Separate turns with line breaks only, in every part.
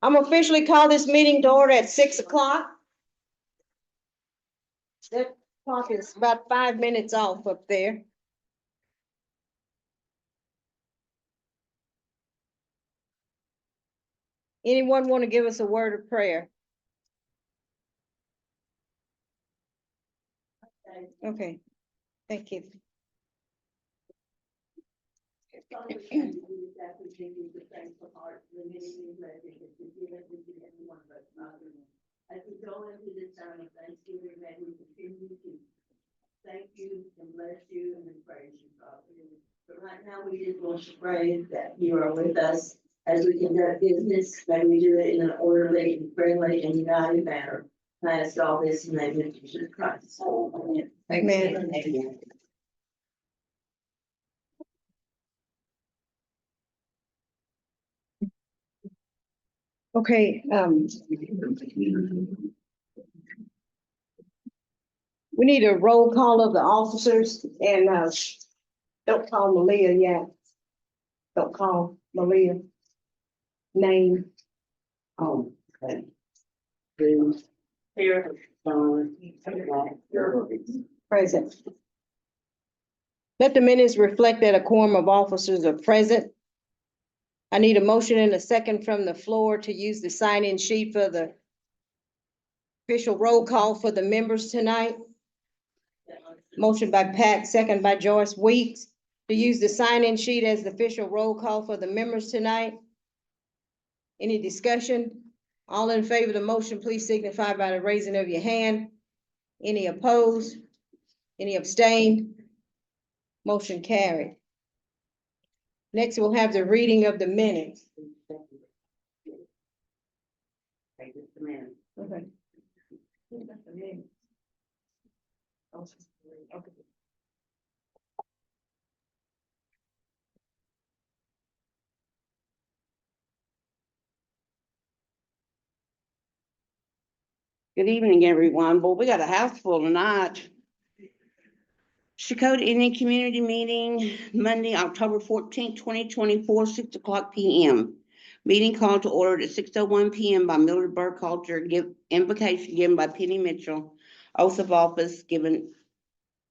I'm officially call this meeting to order at 6 o'clock. That clock is about 5 minutes off up there. Anyone want to give us a word of prayer? Okay, thank you.
As we go into this time of Thanksgiving, may we continue to thank you and bless you and praise you, Father. But right now, we just want to pray that you are with us as we conduct business. May we do it in an orderly and friendly and united manner. I ask all this in the name of Jesus Christ. Amen.
Amen.
Amen.
Okay, we need a roll call of the officers and, don't call Malia yet. Don't call Malia. Name.
Oh, okay. Here.
Present. Let the minutes reflect that a quorum of officers are present. I need a motion and a second from the floor to use the sign-in sheet for the official roll call for the members tonight. Motion by Pat, second by Joyce Weeks, to use the sign-in sheet as the official roll call for the members tonight. Any discussion? All in favor of the motion, please signify by the raising of your hand. Any opposed? Any abstained? Motion carried. Next, we'll have the reading of the minutes. Okay. Okay.
Good evening, everyone. Well, we got a house full tonight. Shakota Indian Community Meeting, Monday, October 14th, 2024, 6 o'clock p.m. Meeting called to order at 6:01 p.m. by Mildred Burkhalter. Invocation given by Penny Mitchell. Oath of office given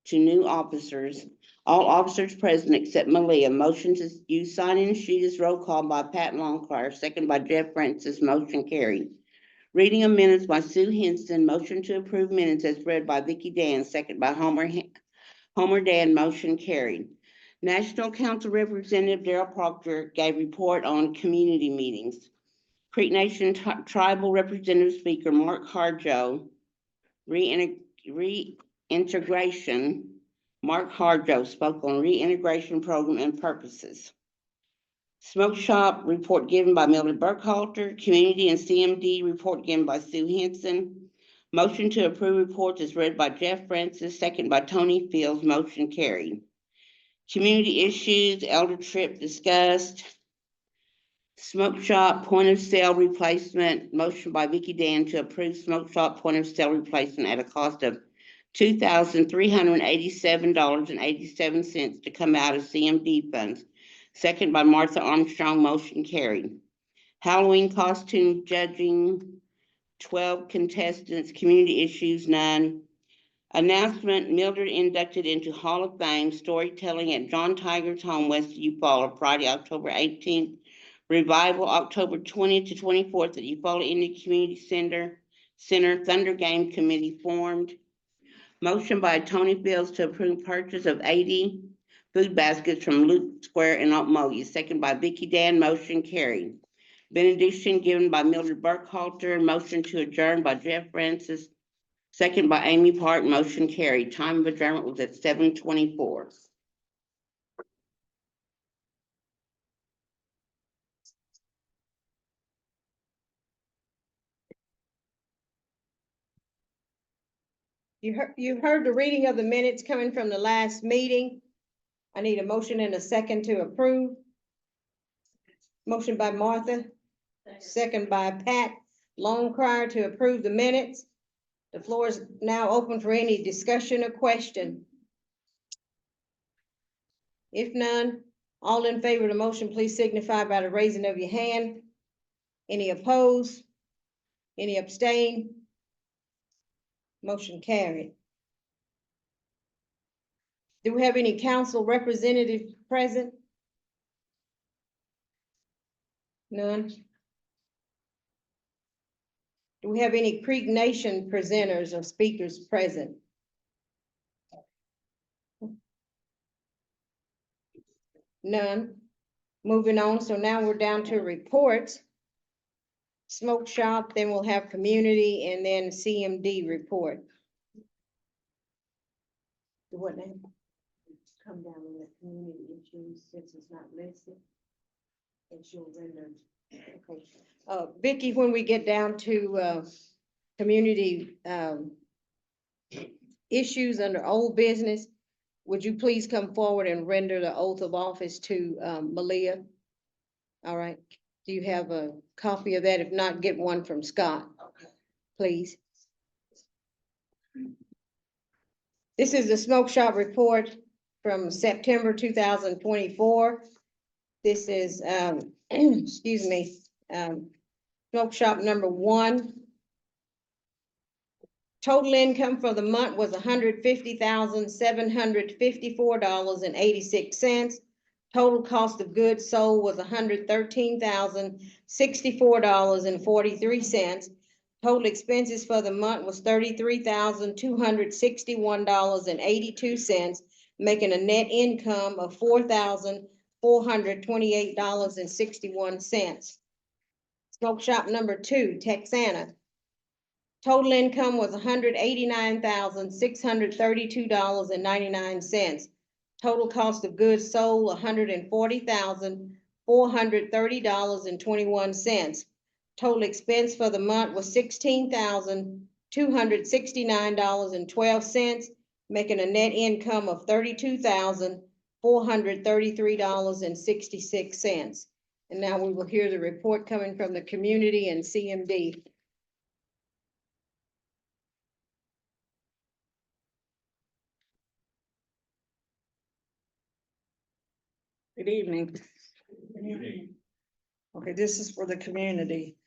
to new officers. All officers present except Malia. Motion to use sign-in sheet as roll call by Pat Longclair, second by Jeff Francis. Motion carried. Reading of minutes by Sue Henson. Motion to approve minutes as read by Vicki Dan, second by Homer Dan. Motion carried. National Council Representative Darrell Proctor gave report on community meetings. Creek Nation Tribal Representative Speaker Mark Harjo. Reintegration. Mark Harjo spoke on reintegration program and purposes. Smoke shop report given by Mildred Burkhalter. Community and CMD report given by Sue Henson. Motion to approve reports is read by Jeff Francis, second by Tony Fields. Motion carried. Community issues, elder trip discussed. Smoke shop point of sale replacement. Motion by Vicki Dan to approve smoke shop point of sale replacement at a cost of $2,387.87 to come out of CMD funds. Second by Martha Armstrong. Motion carried. Halloween costume judging, 12 contestants. Community issues, none. Announcement, Mildred inducted into Hall of Fame storytelling at John Tiger's home west of Eufaula, Friday, October 18th. Revival, October 20th to 24th at Eufaula Indian Community Center. Thunder Game Committee formed. Motion by Tony Fields to approve purchase of 80 food baskets from Luke Square in Okmulgee. Second by Vicki Dan. Motion carried. Benediction given by Mildred Burkhalter. Motion to adjourn by Jeff Francis. Second by Amy Park. Motion carried. Time of adjournment was at 7:24.
You've heard the reading of the minutes coming from the last meeting. I need a motion and a second to approve. Motion by Martha, second by Pat Longclair to approve the minutes. The floor is now open for any discussion or question. If none, all in favor of the motion, please signify by the raising of your hand. Any opposed? Any abstain? Motion carried. Do we have any council representatives present? None. Do we have any Creek Nation presenters or speakers present? None. Moving on, so now we're down to reports. Smoke shop, then we'll have community, and then CMD report. What name? Come down on the community issues, since it's not listed. And she'll render. Okay. Vicky, when we get down to, community, issues under old business, would you please come forward and render the oath of office to, Malia? All right. Do you have a copy of that? If not, get one from Scott, please. This is the smoke shop report from September 2024. This is, excuse me, smoke shop number 1. Total income for the month was $150,754.86. Total cost of goods sold was $113,064.43. Total expenses for the month was $33,261.82, making a net income of $4,428.61. Smoke shop number 2, Texana. Total income was $189,632.99. Total cost of goods sold, $140,430.21. Total expense for the month was $16,269.12, making a net income of $32,433.66. And now we will hear the report coming from the community and CMD.
Good evening. Okay, this is for the community.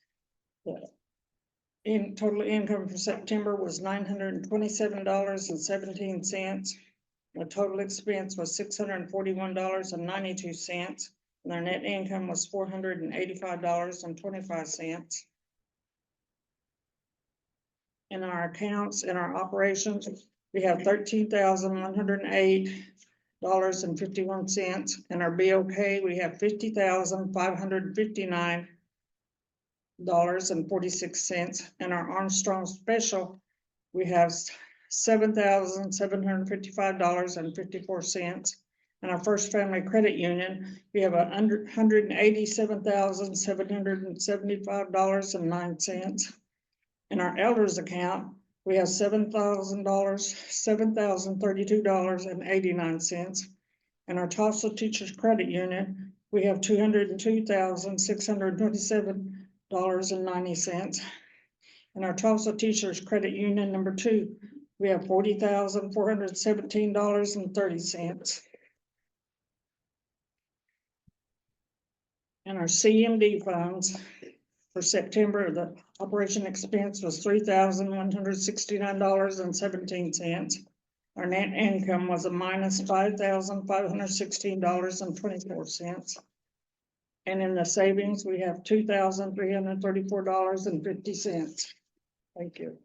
In total income for September was $927.17. The total expense was $641.92, and their net income was $485.25. In our accounts, in our operations, we have $13,108.51. In our BOK, we have $50,559.46. In our Armstrong Special, we have $7,755.54. In our First Family Credit Union, we have $187,775.09. In our Elders account, we have $7,032.89. In our Tulsa Teachers Credit Union, we have $202,627.90. In our Tulsa Teachers Credit Union number 2, we have $40,417.30. In our CMD funds for September, the operation expense was $3,169.17. Our net income was a minus $5,516.24. And in the savings, we have $2,334.50. Thank you.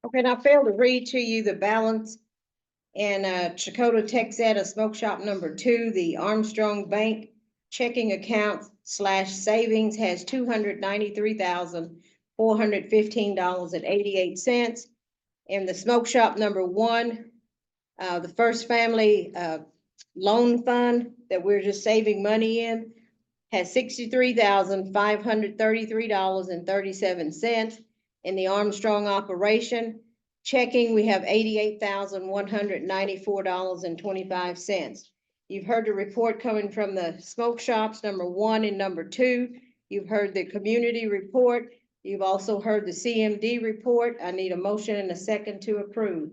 Okay, now I failed to read to you the balance in Chakota Texetta Smoke Shop number 2, the Armstrong Bank checking account / savings has $293,415.88. In the Smoke Shop number 1, the First Family Loan Fund that we're just saving money in has $63,533.37. In the Armstrong operation checking, we have $88,194.25. You've heard the report coming from the smoke shops number 1 and number 2. You've heard the community report. You've also heard the CMD report. I need a motion and a second to approve.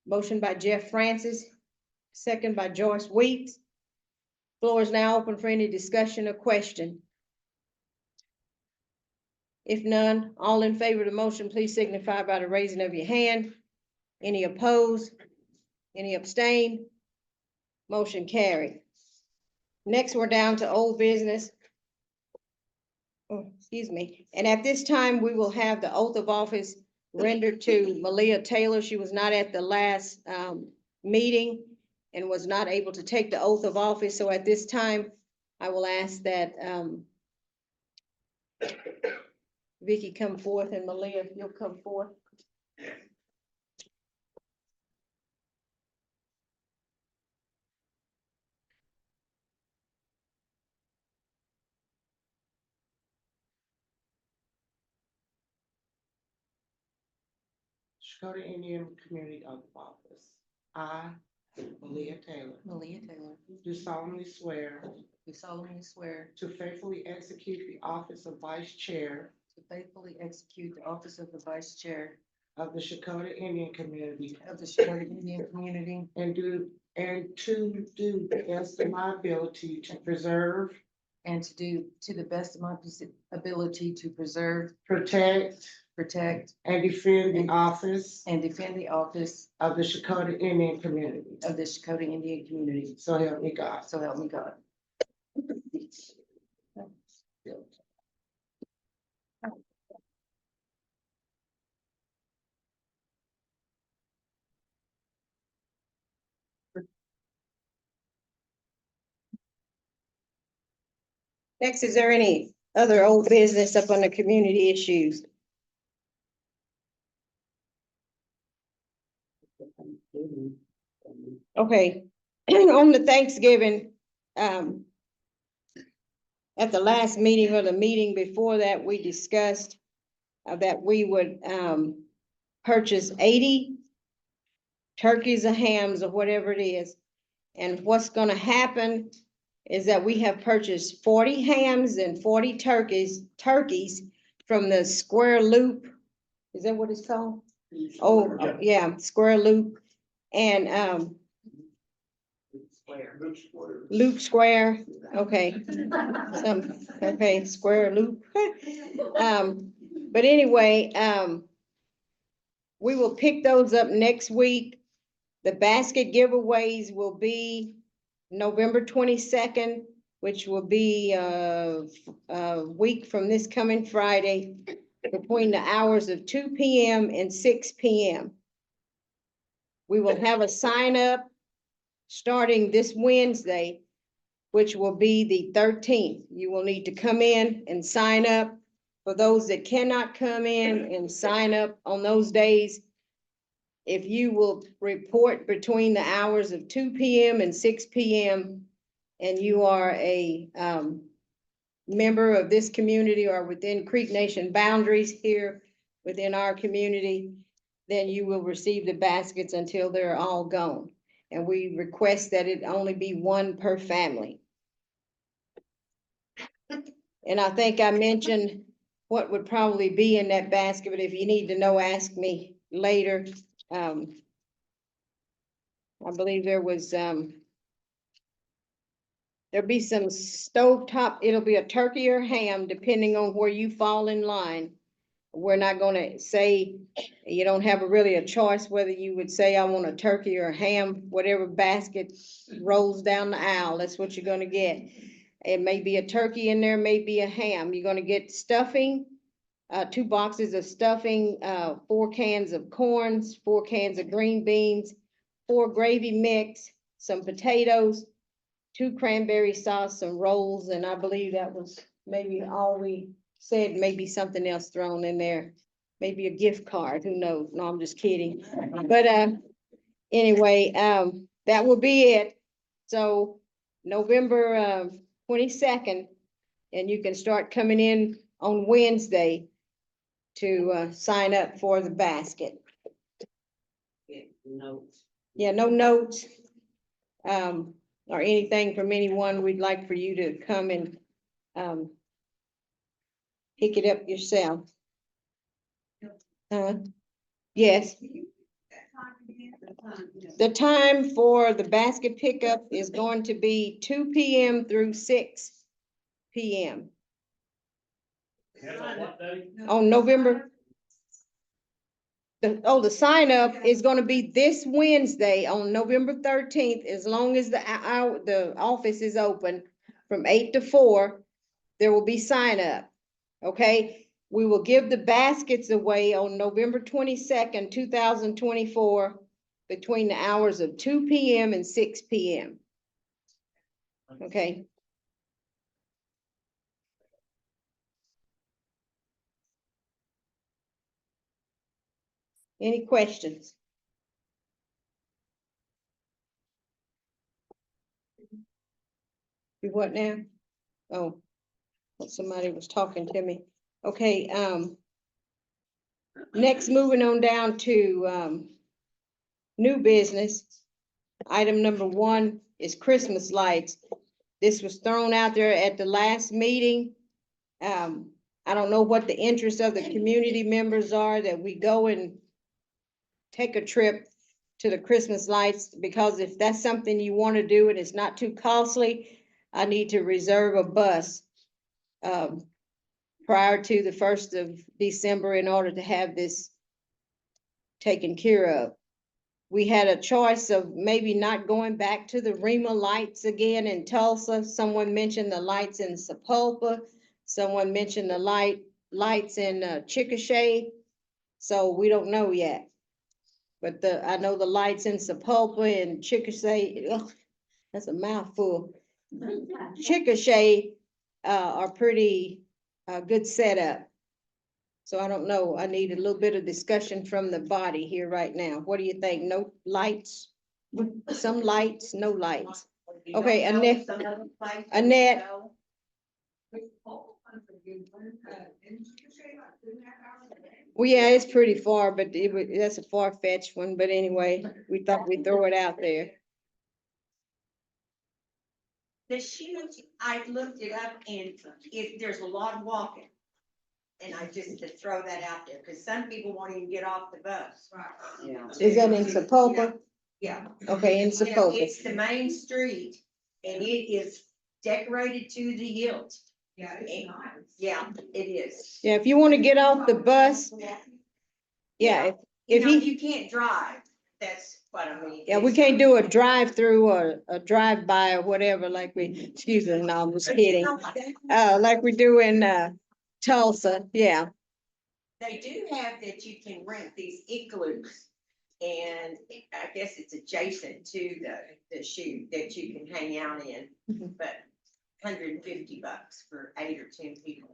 Motion by Jeff Francis, second by Joyce Weeks. Floor is now open for any discussion or question. If none, all in favor of the motion, please signify by the raising of your hand. Any opposed? Any abstain? Motion carried. Next, we're down to old business. Oh, excuse me. And at this time, we will have the oath of office rendered to Malia Taylor. She was not at the last meeting and was not able to take the oath of office. So at this time, I will ask that Vicky come forth, and Malia, you'll come forth.
Dakota Indian Community Oath of Office. I, Malia Taylor,
Malia Taylor,
do solemnly swear
do solemnly swear
to faithfully execute the office of Vice Chair
to faithfully execute the office of the Vice Chair
of the Dakota Indian Community
of the Dakota Indian Community
and to do the best of my ability to preserve,
and to do to the best of my ability to preserve,
protect,
protect,
and defend the office
and defend the office
of the Dakota Indian Community.
of the Dakota Indian Community.
So help me God.
So help me God.
Next, is there any other old business up on the community issues? Okay, on the Thanksgiving, at the last meeting or the meeting before that, we discussed that we would, purchase 80 turkeys or hams or whatever it is. And what's gonna happen is that we have purchased 40 hams and 40 turkeys from the Square Loop. Is that what it's called? Oh, yeah, Square Loop. And, Loop Square, okay. Okay, Square Loop. But anyway, we will pick those up next week. The basket giveaways will be November 22nd, which will be a week from this coming Friday, between the hours of 2 p.m. and 6 p.m. We will have a sign up starting this Wednesday, which will be the 13th. You will need to come in and sign up. For those that cannot come in and sign up on those days, if you will report between the hours of 2 p.m. and 6 p.m. and you are a member of this community or within Creek Nation boundaries here within our community, then you will receive the baskets until they're all gone. And we request that it only be one per family. And I think I mentioned what would probably be in that basket, but if you need to know, ask me later. I believe there was, there'll be some stovetop, it'll be a turkey or ham, depending on where you fall in line. We're not gonna say, you don't have really a choice whether you would say, I want a turkey or a ham, whatever basket rolls down the aisle, that's what you're gonna get. It may be a turkey in there, may be a ham. You're gonna get stuffing, 2 boxes of stuffing, 4 cans of corns, 4 cans of green beans, 4 gravy mix, some potatoes, 2 cranberry sauce, some rolls, and I believe that was maybe all we said, maybe something else thrown in there. Maybe a gift card, who knows? No, I'm just kidding. But anyway, that will be it. So November 22nd, and you can start coming in on Wednesday to sign up for the basket.
Notes.
Yeah, no notes or anything from anyone. We'd like for you to come and pick it up yourself. Yes, the time for the basket pickup is going to be 2 p.m. through 6 p.m. on November. The sign up is gonna be this Wednesday on November 13th, as long as the office is open from 8 to 4, there will be sign up. Okay, we will give the baskets away on November 22nd, 2024, between the hours of 2 p.m. and 6 p.m. Okay. Any questions? You what now? Oh, somebody was talking to me. Okay, next, moving on down to, new business. Item number 1 is Christmas lights. This was thrown out there at the last meeting. I don't know what the interest of the community members are that we go and take a trip to the Christmas lights, because if that's something you want to do and it's not too costly, I need to reserve a bus prior to the 1st of December in order to have this taken care of. We had a choice of maybe not going back to the Rima lights again in Tulsa. Someone mentioned the lights in Sapulpa. Someone mentioned the lights in Chickasha. So we don't know yet. But I know the lights in Sapulpa and Chickasha, that's a mouthful. Chickasha are pretty good setup. So I don't know, I need a little bit of discussion from the body here right now. What do you think? No lights? Some lights, no lights. Okay, Annette. Annette. Well, yeah, it's pretty far, but that's a far-fetched one, but anyway, we thought we'd throw it out there.
The shoes, I looked it up and there's a lot of walking. And I just to throw that out there, because some people won't even get off the bus. Yeah.
Is that in Sapulpa?
Yeah.
Okay, in Sapulpa.
It's the main street and it is decorated to the hilt. Yeah, it's nice. Yeah, it is.
Yeah, if you want to get off the bus, yeah, if
You can't drive, that's what I mean.
yeah, we can't do a drive-through or a drive-by or whatever like we, excuse me, no, I'm just kidding. Like we do in Tulsa, yeah.
They do have that you can rent these igloos. And I guess it's adjacent to the shoe that you can hang out in, but $150 for 8 or 10 people.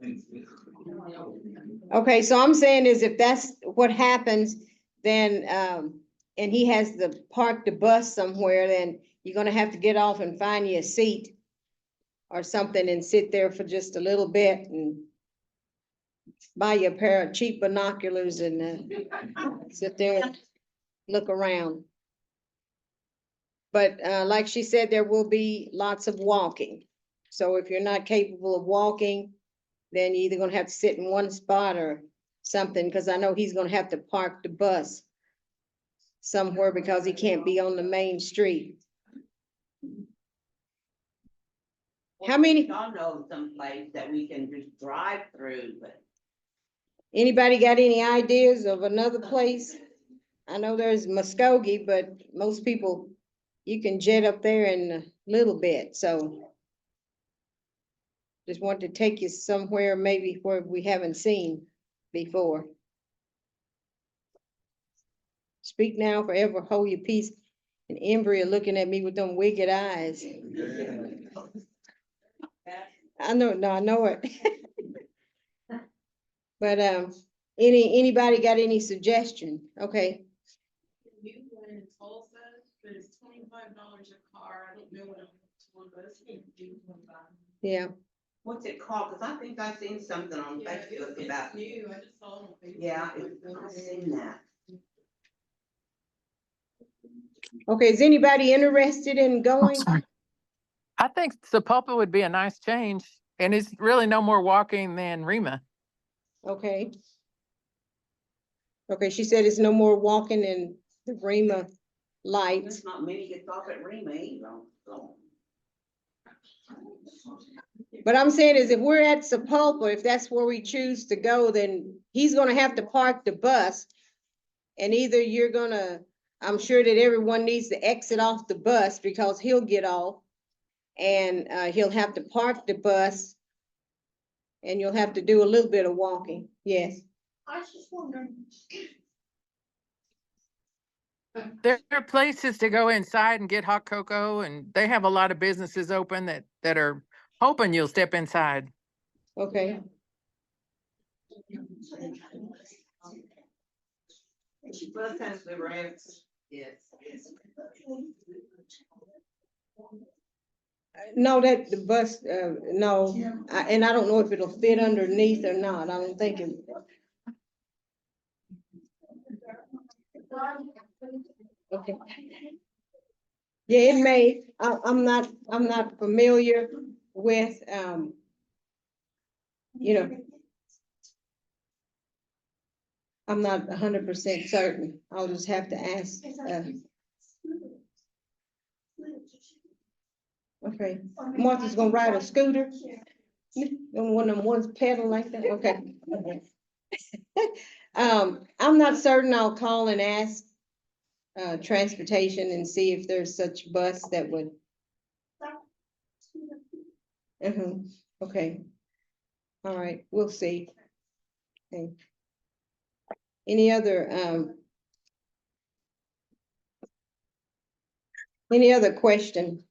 Okay, so I'm saying is if that's what happens, then, and he has to park the bus somewhere, then you're gonna have to get off and find you a seat or something and sit there for just a little bit and buy you a pair of cheap binoculars and sit there and look around. But like she said, there will be lots of walking. So if you're not capable of walking, then you're either gonna have to sit in one spot or something, because I know he's gonna have to park the bus somewhere because he can't be on the main street. How many?
Y'all know someplace that we can just drive through, but.
Anybody got any ideas of another place? I know there's Muskogee, but most people, you can jet up there in a little bit, so. Just want to take you somewhere maybe where we haven't seen before. Speak now, forever hold your peace. And Embry are looking at me with them wicked eyes. I know, no, I know it. But, anybody got any suggestion? Okay.
New one in Tulsa, but it's $25 a car. I don't know what one bus can do.
Yeah.
What's it called? Cause I think I've seen something on
Yeah,
Facebook
it's
about.
new. I just saw it on Facebook.
Yeah, I've seen that.
Okay, is anybody interested in going?
I think Sapulpa would be a nice change, and it's really no more walking than Rima.
Okay. Okay, she said it's no more walking in the Rema lights.
It's not many gets off at Rema either, so.
But I'm saying is if we're at Sepulpa, if that's where we choose to go, then he's gonna have to park the bus. And either you're gonna, I'm sure that everyone needs to exit off the bus because he'll get off. And he'll have to park the bus. And you'll have to do a little bit of walking, yes.
I was just wondering.
There are places to go inside and get hot cocoa, and they have a lot of businesses open that are hoping you'll step inside.
Okay,
Both times we were out, yes.
no, that the bus, no, and I don't know if it'll fit underneath or not, I don't think it. Okay. Yeah, it may, I'm not familiar with, you know. I'm not 100% certain, I'll just have to ask, okay, Martha's gonna ride a scooter? One of them ones pedal like that, okay. I'm not certain, I'll call and ask transportation and see if there's such bus that would. Okay. All right, we'll see. Okay. Any other question?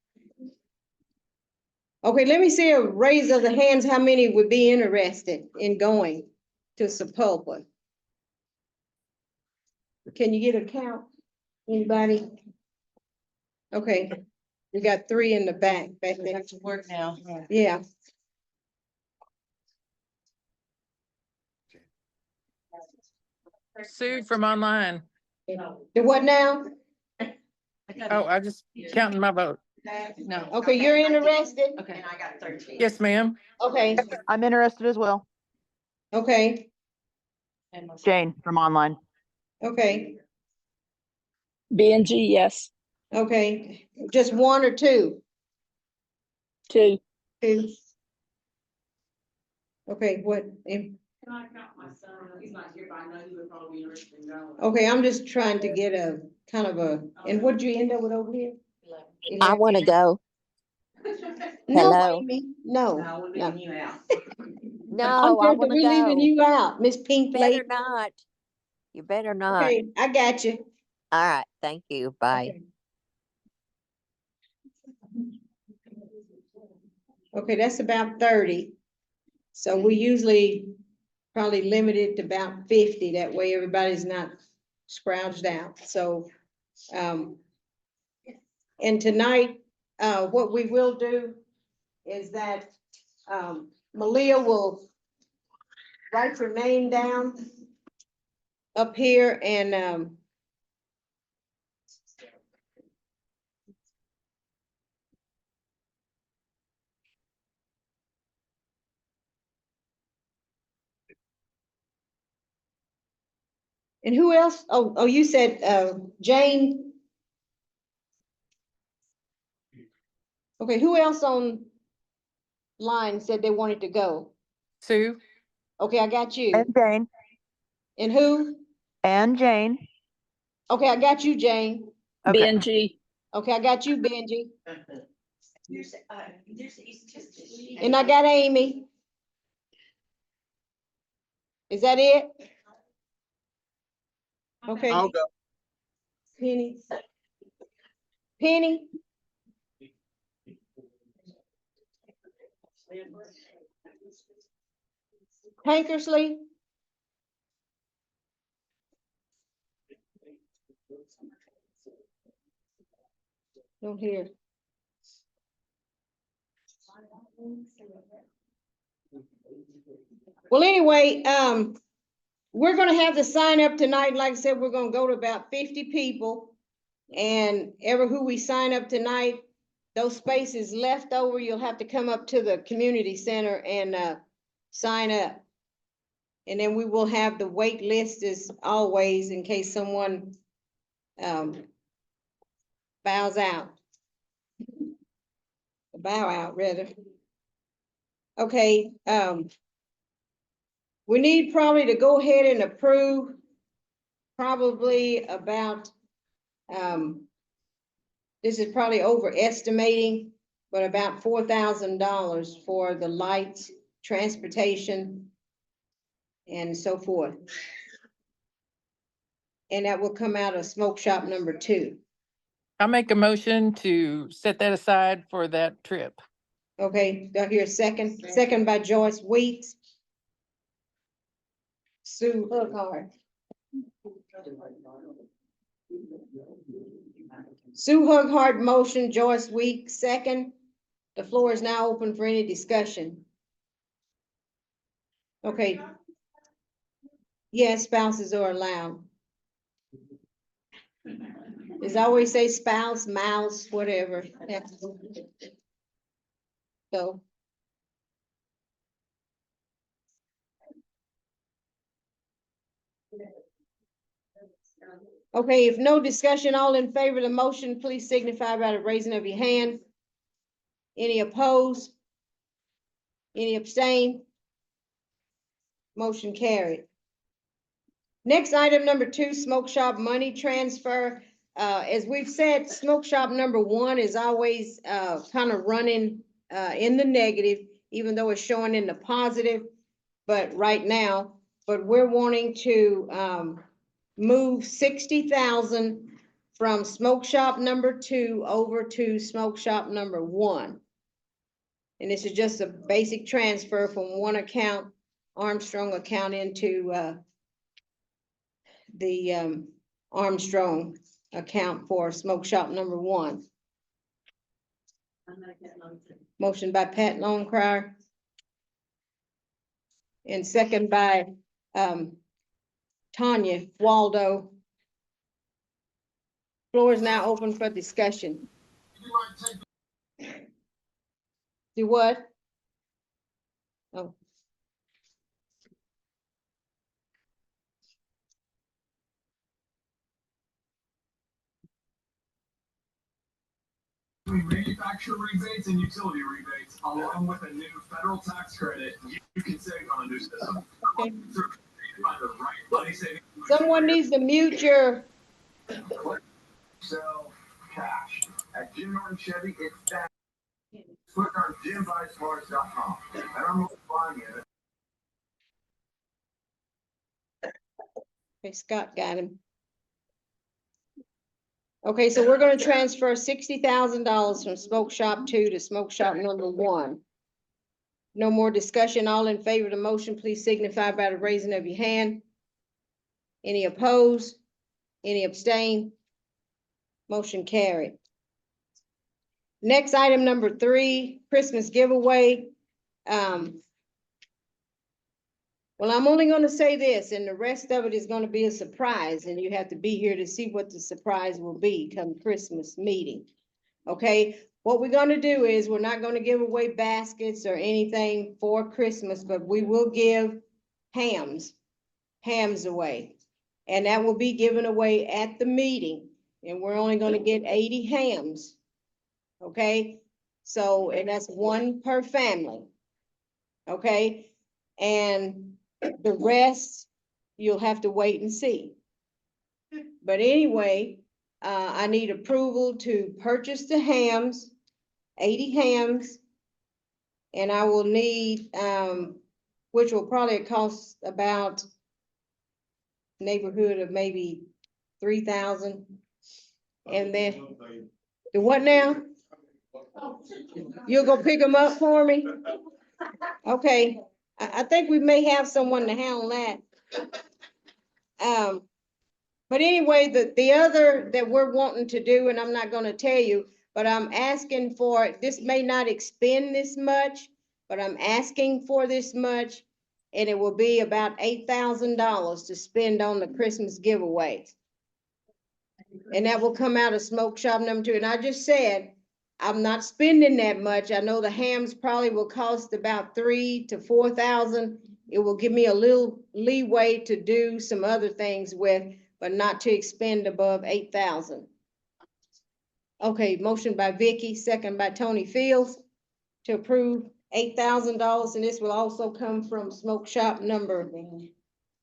Okay, let me see a raise of the hands, how many would be interested in going to Sepulpa? Can you get a count? Anybody? Okay, we got 3 in the back there.
to work now.
Yeah,
Sue from online.
the what now?
Oh, I just counting my vote.
No.
Okay, you're interested?
Okay.
And I got 13.
Yes, ma'am.
Okay,
I'm interested as well.
okay,
And myself.
Jane from online.
okay,
B and G, yes.
okay. Just 1 or 2?
2.
2. Okay, what,
Can I count my son? He's not here, but I know he would probably be interested in going.
okay, I'm just trying to get a kind of a, and what'd you end up with over here?
I want to go.
No,
Hello?
Amy, no,
No, we're
no.
leaving you out.
No, I
I'm
want to
we leaving
go.
you out, Miss Pink
Better
Lady.
not. You better not.
Okay, I got you.
All right. Thank you. Bye.
Okay, that's about 30. So we usually probably limit it to about 50. That way everybody's not scrounged out. So, and tonight, what we will do is that, Malia will write your name down up here and, and who else? Oh, you said, Jane. Okay, who else on line said they wanted to go?
Sue.
Okay, I got you.
And Jane.
And who?
And Jane.
Okay, I got you, Jane.
B
Okay.
and G.
Okay, I got you, Benji.
There's it's just.
And I got Amy. Is that it? Okay.
I'll go.
Penny. Penny? Tankersley? Don't hear. Well, anyway, we're gonna have the sign up tonight. Like I said, we're gonna go to about 50 people. And ever who we sign up tonight, those spaces left over, you'll have to come up to the community center and sign up. And then we will have the wait list as always in case someone bows out. Bow out, rather. Okay, we need probably to go ahead and approve probably about, this is probably overestimating, but about $4,000 for the lights, transportation, and so forth. And that will come out of smoke shop number 2.
I'll make a motion to set that aside for that trip.
Okay, do I hear a second? Second by Joyce Weeks. Sue Hookhart. Sue Hookhart motion, Joyce Weeks second. The floor is now open for any discussion. Okay. Yes, spouses are allowed. As I always say, spouse, mouse, whatever. So. Okay, if no discussion, all in favor of the motion, please signify by the raising of your hand. Any opposed? Any abstain? Motion carried. Next, item number 2, smoke shop money transfer. As we've said, smoke shop number 1 is always kind of running in the negative, even though it's showing in the positive. But right now, we're wanting to move 60,000 from smoke shop number 2 over to smoke shop number 1. And this is just a basic transfer from one account, Armstrong account, into the Armstrong account for smoke shop number 1.
I make that motion.
Motion by Pat Longcrier. And second by Tanya Waldo. Floor is now open for discussion. Do what? Oh.
Manufacturer rebates and utility rebates, along with a new federal tax credit, you can save on a new system.
Okay. Someone needs to mute your.
Sell cash at Jim Norton Chevy. It's that. Click on JimBuysCars.com, and I'm buying it.
Okay, Scott got him. Okay, so we're gonna transfer $60,000 from smoke shop 2 to smoke shop number 1. No more discussion. All in favor of the motion, please signify by the raising of your hand. Any opposed? Any abstain? Motion carried. Next, item number 3, Christmas giveaway. Well, I'm only gonna say this, and the rest of it is gonna be a surprise, and you have to be here to see what the surprise will be come Christmas meeting. Okay, what we're gonna do is, we're not gonna give away baskets or anything for Christmas, but we will give hams away. And that will be given away at the meeting, and we're only gonna get 80 hams. Okay, so, and that's 1 per family. Okay, and the rest, you'll have to wait and see. But anyway, I need approval to purchase the hams, 80 hams. And I will need, which will probably cost about neighborhood of maybe 3,000. And then, the what now? You'll go pick them up for me? Okay. I think we may have someone to handle that. But anyway, the other that we're wanting to do, and I'm not gonna tell you, but I'm asking for, this may not expend this much, but I'm asking for this much, and it will be about $8,000 to spend on the Christmas giveaway. And that will come out of smoke shop number 2. And I just said, I'm not spending that much. I know the hams probably will cost about 3,000 to 4,000. It will give me a little leeway to do some other things with, but not to expend above 8,000. Okay, motion by Vicky, second by Tony Fields to approve $8,000, and this will also come from smoke shop number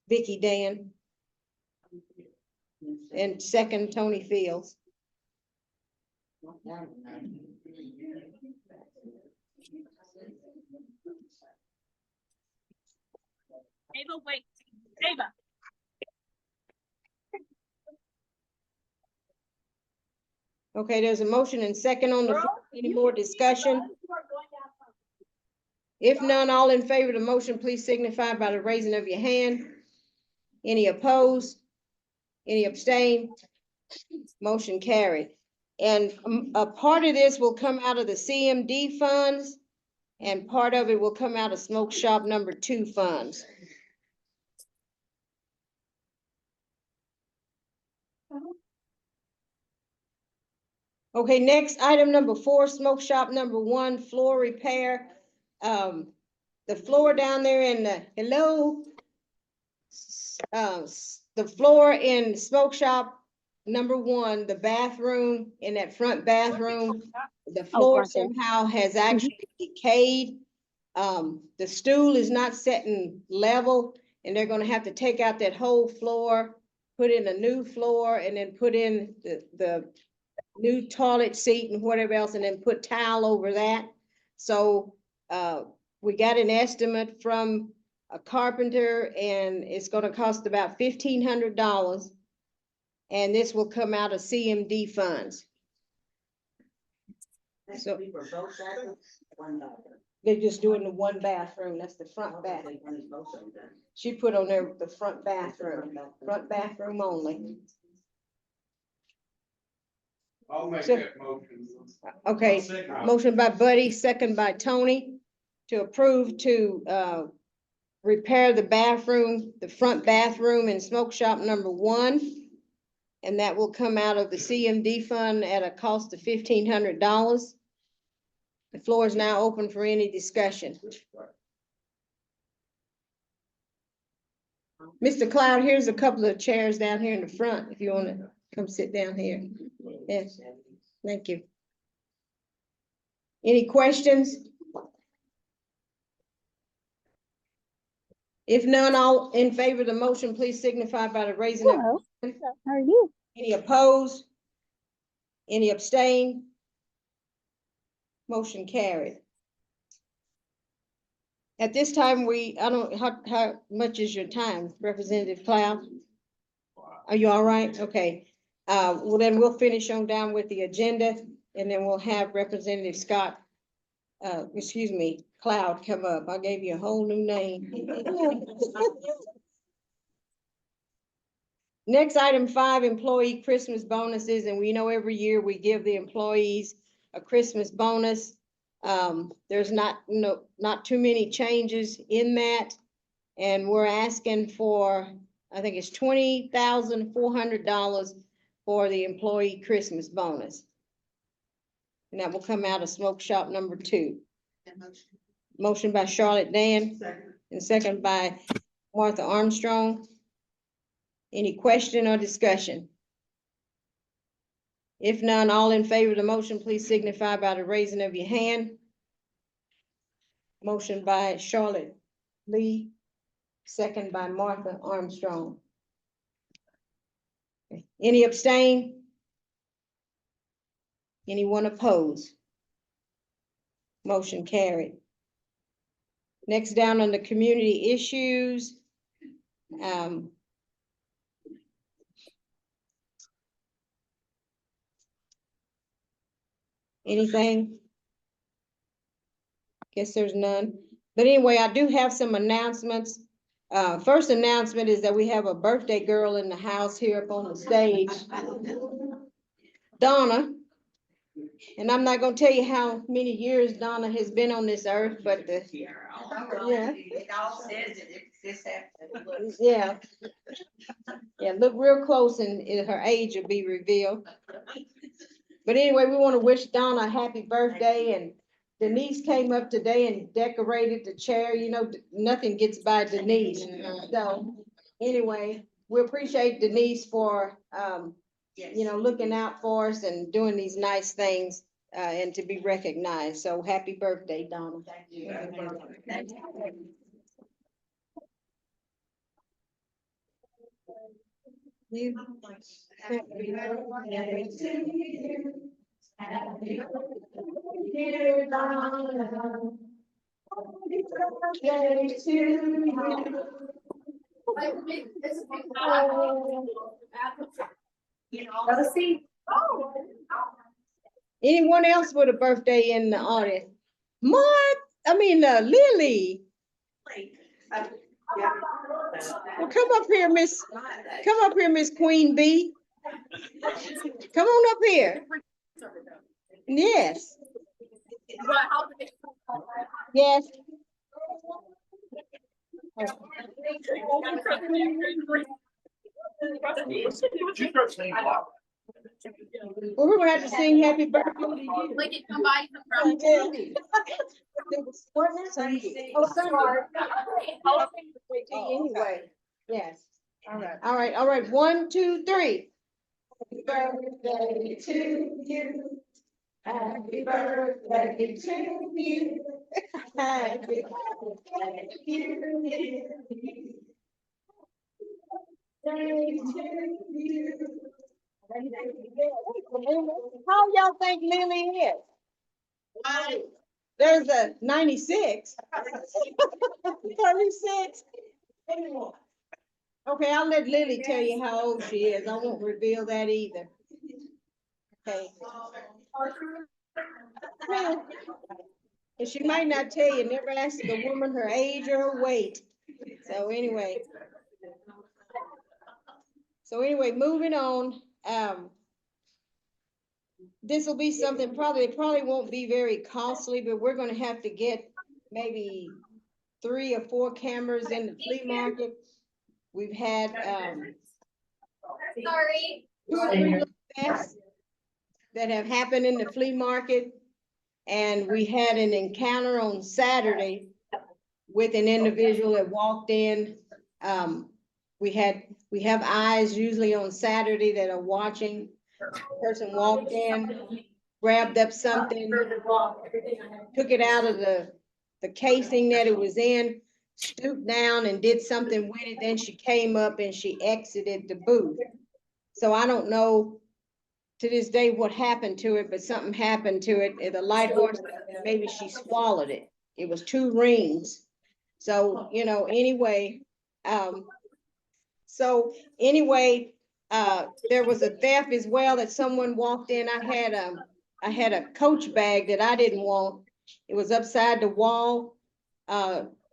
Vicky Dan. And second, Tony Fields.
Ava, wait, Ava.
Okay, there's a motion and second on the floor. Any more discussion? If none, all in favor of the motion, please signify by the raising of your hand. Any opposed? Any abstain? Motion carried. And a part of this will come out of the CMD funds, and part of it will come out of smoke shop number 2 funds. Okay, next, item number 4, smoke shop number 1, floor repair. The floor down there in the, the floor in smoke shop number 1, the bathroom, in that front bathroom, the floor somehow has actually decayed. The stool is not setting level, and they're gonna have to take out that whole floor, put in a new floor, and then put in the new toilet seat and whatever else, and then put tile over that. So, we got an estimate from a carpenter, and it's gonna cost about $1,500. And this will come out of CMD funds. So they're just doing the one bathroom, that's the front bathroom. She put on there the front bathroom only.
I'll make
So-
that motion.
Okay, motion by Buddy, second by Tony, to approve to, repair the bathroom, the front bathroom in smoke shop number 1. And that will come out of the CMD fund at a cost of $1,500. The floor is now open for any discussion. Mr. Cloud, here's a couple of chairs down here in the front, if you wanna come sit down here. Yes, thank you. Any questions? If none, all in favor of the motion, please signify by the raising of.
Hello. How are you?
Any opposed? Any abstain? Motion carried. At this time, how much is your time, Representative Cloud? Are you all right? Okay. Well, then we'll finish on down with the agenda, and then we'll have Representative Scott, Cloud come up. I gave you a whole new name. Next, item 5, employee Christmas bonuses, and we know every year we give the employees a Christmas bonus. There's not too many changes in that, and we're asking for, I think it's $20,400 for the employee Christmas bonus. And that will come out of smoke shop number 2. Motion by Charlotte Dan, and second by Martha Armstrong. Any question or discussion? If none, all in favor of the motion, please signify by the raising of your hand. Motion by Charlotte Lee, second by Martha Armstrong. Any abstain? Anyone opposed? Motion carried. Next, down on the community issues. Anything? Guess there's none. But anyway, I do have some announcements. First announcement is that we have a birthday girl in the house here up on the stage. Donna. And I'm not gonna tell you how many years Donna has been on this earth, but
Yeah. It all says it, it's this afternoon.
yeah. Yeah, look real close and her age will be revealed. But anyway, we want to wish Donna a happy birthday, and Denise came up today and decorated the chair. You know, nothing gets by Denise. So anyway, we appreciate Denise for, you know, looking out for us and doing these nice things, and to be recognized. So happy birthday, Donna.
Thank you.
You. Anyone else with a birthday in the audience? Lily. Well, come up here, Miss Queen Bee. Come on up here. Yes. Yes. Well, we're gonna have to sing happy birthday to you. Sunday. Oh, Sunday. Anyway, yes. All right. 1, 2, 3. Happy birthday to you. Happy birthday to you. Happy birthday to you. How y'all think Lily is? There's a 96. 36. Okay, I'll let Lily tell you how old she is. I won't reveal that either. Okay. And she might not tell you, never ask a woman her age or her weight. So anyway. Moving on. This will be something it probably won't be very costly, but we're gonna have to get maybe 3 or 4 cameras in the flea market. We've had, 2 or 3 little thefts that have happened in the flea market. And we had an encounter on Saturday with an individual that walked in. We have eyes usually on Saturday that are watching. Person walked in, grabbed up something, took it out of the casing that it was in, stooped down and did something with it. Then she came up and she exited the booth. So I don't know to this day what happened to it, but something happened to it. The light horse, maybe she swallowed it. It was 2 rings. So, you know, anyway, there was a theft as well that someone walked in. I had a Coach bag that I didn't want. It was upside the wall.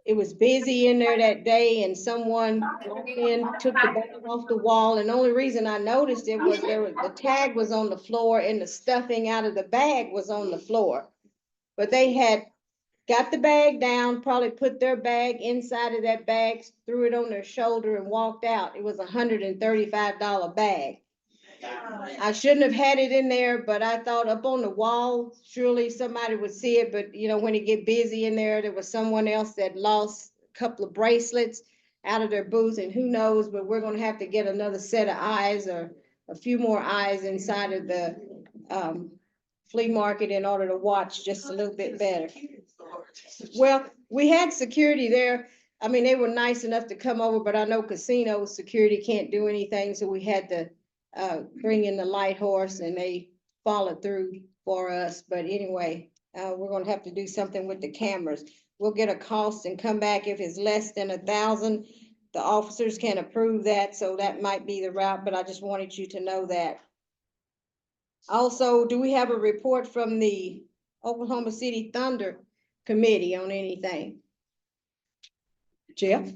It was busy in there that day, and someone walked in, took the bag off the wall. And the only reason I noticed it was the tag was on the floor and the stuffing out of the bag was on the floor. But they had got the bag down, probably put their bag inside of that bag, threw it on their shoulder and walked out. It was $135 bag. I shouldn't have had it in there, but I thought up on the wall, surely somebody would see it. But you know, when it get busy in there, there was someone else that lost a couple of bracelets out of their booth, and who knows, but we're gonna have to get another set of eyes or a few more eyes inside of the flea market in order to watch just a little bit better. Well, we had security there. I mean, they were nice enough to come over, but I know casino security can't do anything, so we had to bring in the light horse and they followed through for us. But anyway, we're gonna have to do something with the cameras. We'll get a cost and come back. If it's less than 1,000, the officers can approve that, so that might be the route, but I just wanted you to know that. Also, do we have a report from the Oklahoma City Thunder Committee on anything? Jeff?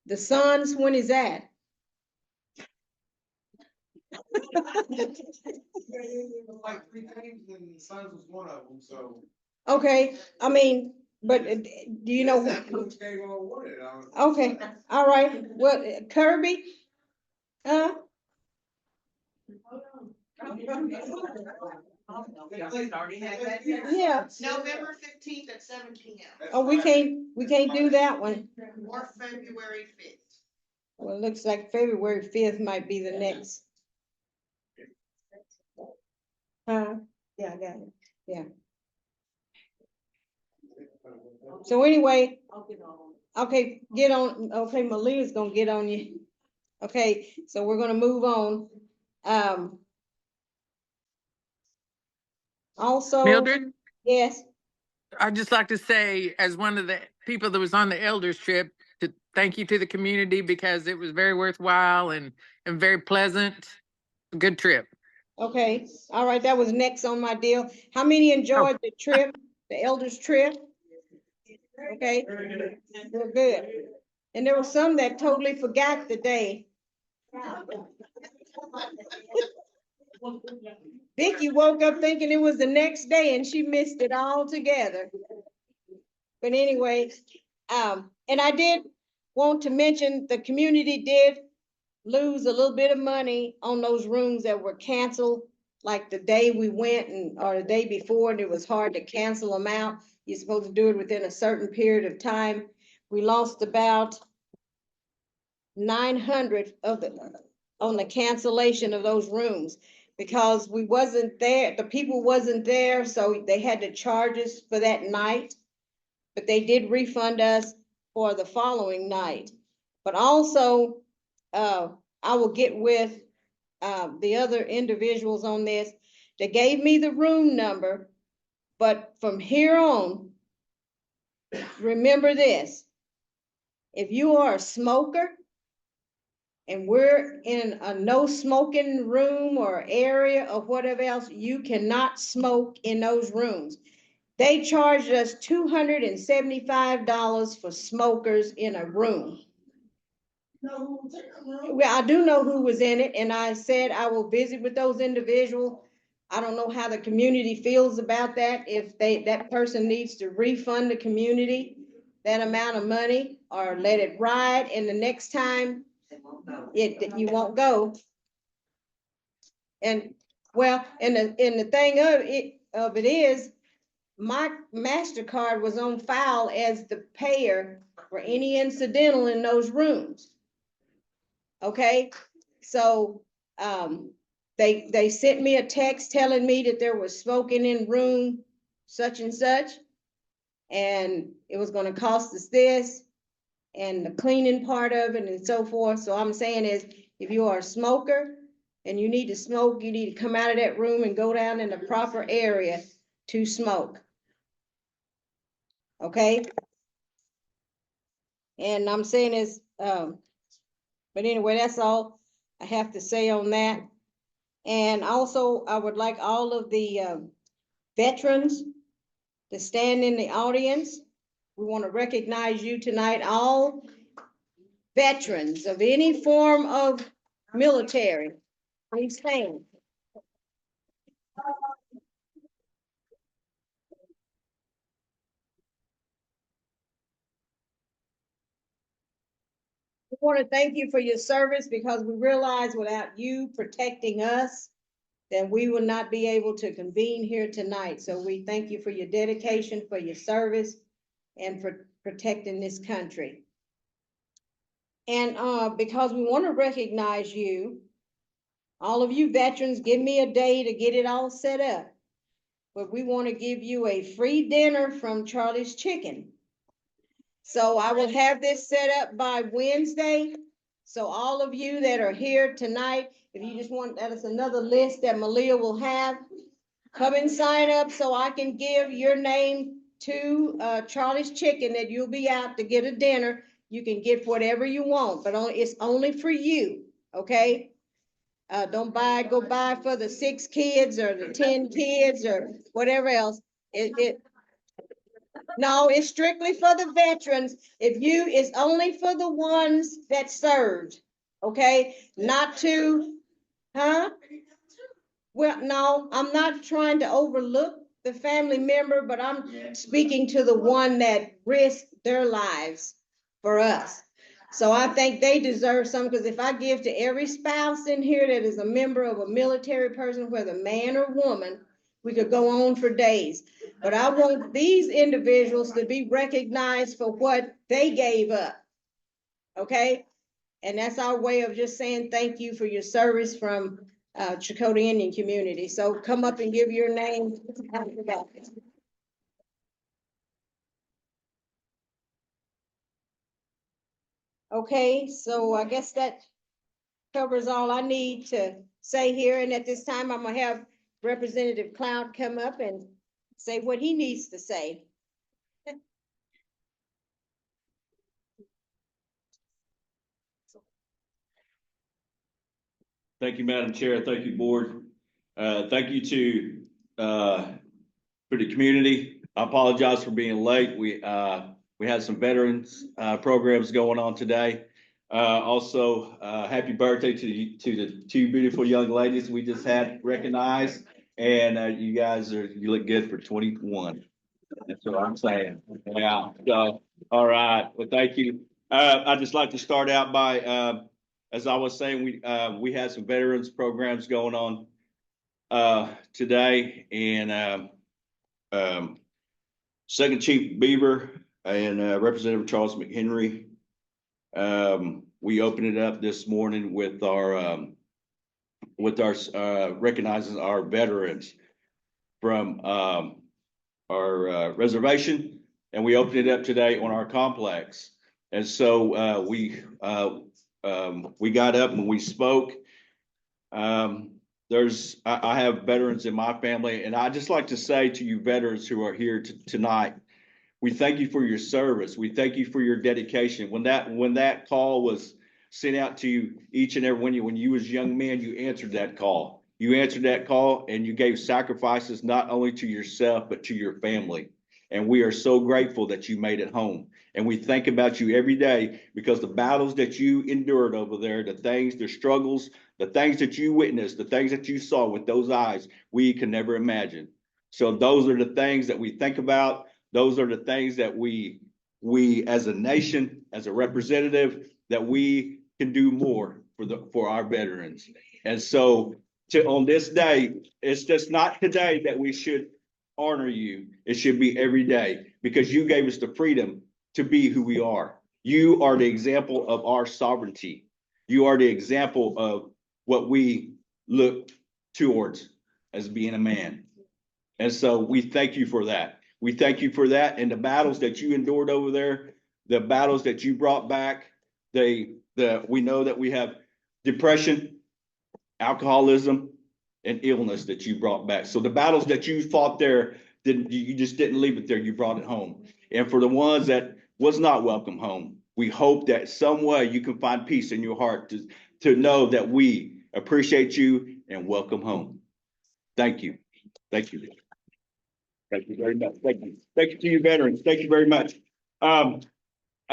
The Suns, when is that?
Like 3 teams and the Suns was one of them, so.
Okay, I mean, but do you know?
Which game awarded?
Okay, all right. Well, Kirby? Yeah.
November 15th at 7 PM.
Oh, we can't do that one.
Or February 5th.
Well, it looks like February 5th might be the next. Huh? Yeah, I got it. Yeah. So anyway, okay, get on, okay, Malia's gonna get on you. Okay, so we're gonna move on. Also,
Mildred,
yes,
I'd just like to say, as one of the people that was on the elders trip, to thank you to the community because it was very worthwhile and very pleasant. Good trip.
okay, all right, that was next on my deal. How many enjoyed the trip, the elders trip? Okay, we're good. And there were some that totally forgot the day. Vicky woke up thinking it was the next day and she missed it all together. But anyway, and I did want to mention the community did lose a little bit of money on those rooms that were canceled, like the day we went or the day before, and it was hard to cancel them out. You're supposed to do it within a certain period of time. We lost about 900 on the cancellation of those rooms because we wasn't there, the people wasn't there, so they had to charge us for that night. But they did refund us for the following night. But also, I will get with the other individuals on this. They gave me the room number, but from here on, remember this. If you are a smoker and we're in a no smoking room or area or whatever else, you cannot smoke in those rooms. They charged us $275 for smokers in a room. Well, I do know who was in it, and I said I will visit with those individuals. I don't know how the community feels about that, if that person needs to refund the community that amount of money or let it ride, and the next time you won't go. And well, and the thing of it is, my MasterCard was on file as the payer for any incidental in those rooms. Okay, so they sent me a text telling me that there was smoking in room such and such, and it was going to cost us this and the cleaning part of it and so forth. So I'm saying is, if you are a smoker and you need to smoke, you need to come out of that room and go down in the proper area to smoke. Okay. And I'm saying is, but anyway, that's all I have to say on that. And also, I would like all of the veterans to stand in the audience. We want to recognize you tonight, all veterans of any form of military. Please stand. We want to thank you for your service because we realize without you protecting us, then we will not be able to convene here tonight. So we thank you for your dedication, for your service, and for protecting this country. And because we want to recognize you, all of you veterans, give me a day to get it all set up. But we want to give you a free dinner from Charlie's Chicken. So I will have this set up by Wednesday. So all of you that are here tonight, if you just want, that is another list that Malia will have. Come and sign up so I can give your name to Charlie's Chicken, that you'll be out to get a dinner. You can get whatever you want, but it's only for you, okay? Don't go buy for the 6 kids or the 10 kids or whatever else. No, it's strictly for the veterans. It's only for the ones that served, okay? Not to, huh? Well, no, I'm not trying to overlook the family member, but I'm speaking to the one that risked their lives for us. So I think they deserve some, because if I give to every spouse in here that is a member of a military person, whether man or woman, we could go on for days. But I want these individuals to be recognized for what they gave up. Okay? And that's our way of just saying thank you for your service from Chakotah Indian community. So come up and give your name. Okay, so I guess that covers all I need to say here. And at this time, I'm gonna have Representative Cloud come up and say what he needs to say.
Thank you, Madam Chair. Thank you, Board. Thank you to, for the community. I apologize for being late. We had some veterans, programs going on today. Also, happy birthday to the two beautiful young ladies we just had recognized. And, you guys you look good for 21. That's what I'm saying. Yeah. So, all right. Well, thank you. I'd just like to start out by, as I was saying, we had some veterans programs going on today, and Second Chief Beaver and Representative Charles McHenry. We opened it up this morning with our recognizing our veterans from our reservation, and we opened it up today on our complex. And so we got up and we spoke. I have veterans in my family, and I just like to say to you veterans who are here tonight, we thank you for your service. We thank you for your dedication. When that call was sent out to you, each and every one of you, when you was young men, you answered that call. You answered that call, and you gave sacrifices not only to yourself, but to your family. And we are so grateful that you made it home. And we think about you every day, because the battles that you endured over there, the struggles, the things that you witnessed, the things that you saw with those eyes, we can never imagine. So those are the things that we think about. Those are the things that we as a nation, as a representative, that we can do more for our veterans. And so on this day, it's just not today that we should honor you. It should be every day, because you gave us the freedom to be who we are. You are the example of our sovereignty. You are the example of what we look towards as being a man. And so we thank you for that. We thank you for that, and the battles that you endured over there, the battles that you brought back. We know that we have depression, alcoholism, and illness that you brought back. So the battles that you fought there, you just didn't leave it there. You brought it home. And for the ones that was not welcome home, we hope that some way you can find peace in your heart to know that we appreciate you and welcome home. Thank you. Thank you. Thank you very much. Thank you. Thank you to you veterans. Thank you very much. I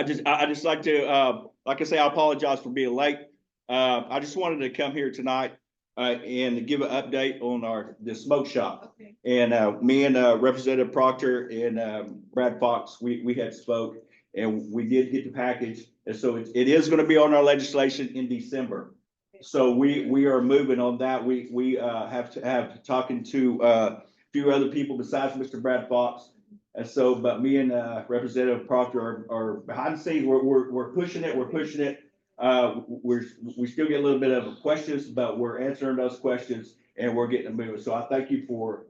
just like to, like I say, I apologize for being late. I just wanted to come here tonight and give an update on the smoke shop. Okay. And me and Representative Proctor and Brad Fox, we had spoke, and we did get the package. And so it is going to be on our legislation in December. Okay. So we are moving on that. We have to have talking to few other people besides Mr. Brad Fox. And so, but me and Representative Proctor are behind the scenes. We're pushing it. We're pushing it. We still get a little bit of questions, but we're answering those questions and we're getting moving. So I thank you for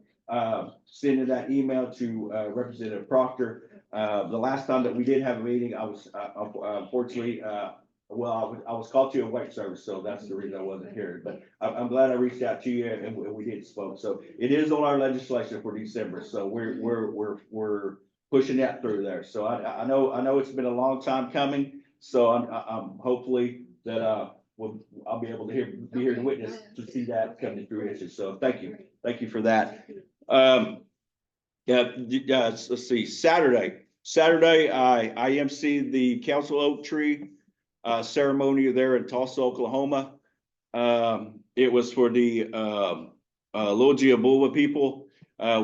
sending that email to Representative Proctor. The last time that we did have a meeting, I was unfortunately I was called to a wake service, so that's the reason I wasn't here. But I'm glad I reached out to you and we did spoke. So it is on our legislation for December. So we're pushing that through there. So I know it's been a long time coming. So I'm hopefully that I'll be able to be here to witness to see that coming through fruition. So thank you for that. Let's see. Saturday I MC the Council Oak Tree ceremony there in Tulsa, Oklahoma. It was for the Little Giabula people.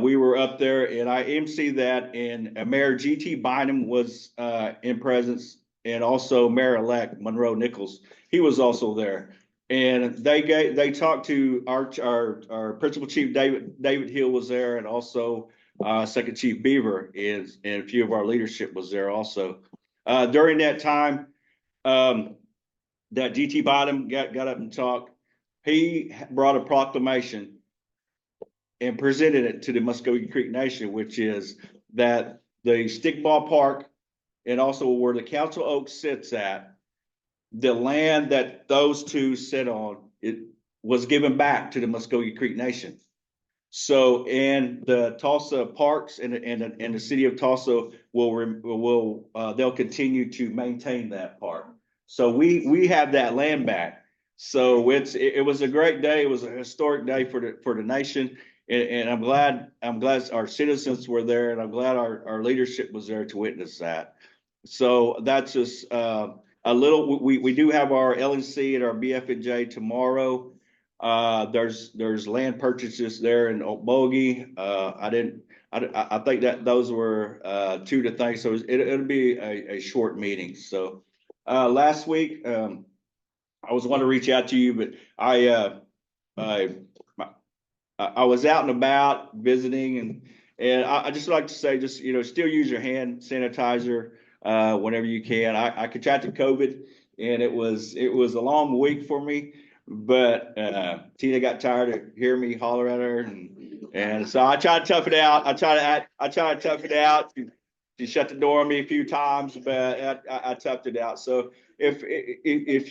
We were up there and I emceed that, and Mayor G.T. Bynum was in presence and also Mayor-elect Monroe Nichols. He was also there. And they talked to our principal chief, David Hill was there, and also Second Chief Beaver and a few of our leadership was there also. During that time, that GT Bottom got up and talked. He brought a proclamation and presented it to the Muskogee Creek Nation, which is that the Stickball Park and also where the Council Oaks sits at, the land that those two sit on, it was given back to the Muskogee Creek Nation. So, and the Tulsa Parks and the city of Tulsa they'll continue to maintain that park. So we have that land back. So it was a great day. It was a historic day for the nation. And I'm glad our citizens were there, and I'm glad our leadership was there to witness that. So that's just a little. We do have our LNC and our BF&J tomorrow. There's land purchases there in Okmulgee. I think that those were two to things. So it'll be a short meeting. So last week I was wanting to reach out to you, but I was out and about visiting, and I just like to say, just still use your hand sanitizer whenever you can. I contracted COVID, and it was a long week for me, but Tina got tired of hearing me holler at her, and so I tried to tough it out. I tried to tough it out. She shut the door on me a few times, but I toughed it out. So if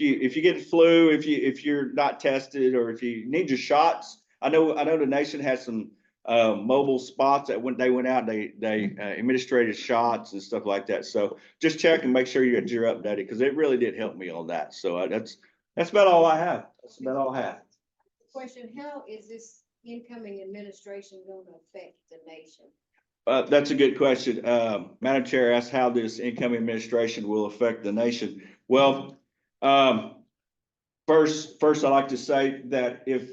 you get the flu, if you're not tested, or if you need your shots. I know the nation has some mobile spots that when they went out, they administrated shots and stuff like that. So just check and make sure you're updated, because it really did help me on that. So that's about all I have. That's about all I have.
Question, how is this incoming administration going to affect the nation?
That's a good question. Madam Chair asked how this incoming administration will affect the nation. Well, first I'd like to say that if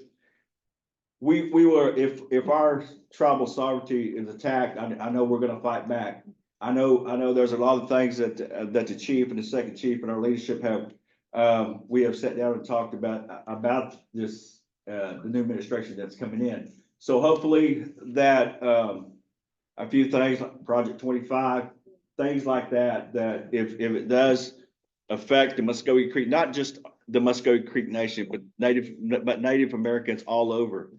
our tribal sovereignty is attacked, I know we're going to fight back. I know there's a lot of things that the chief and the second chief and our leadership we have sat down and talked about this the new administration that's coming in. So hopefully that a few things like Project 25, things like that if it does affect the Muskogee Creek, not just the Muskogee Creek Nation, but Native Americans all over.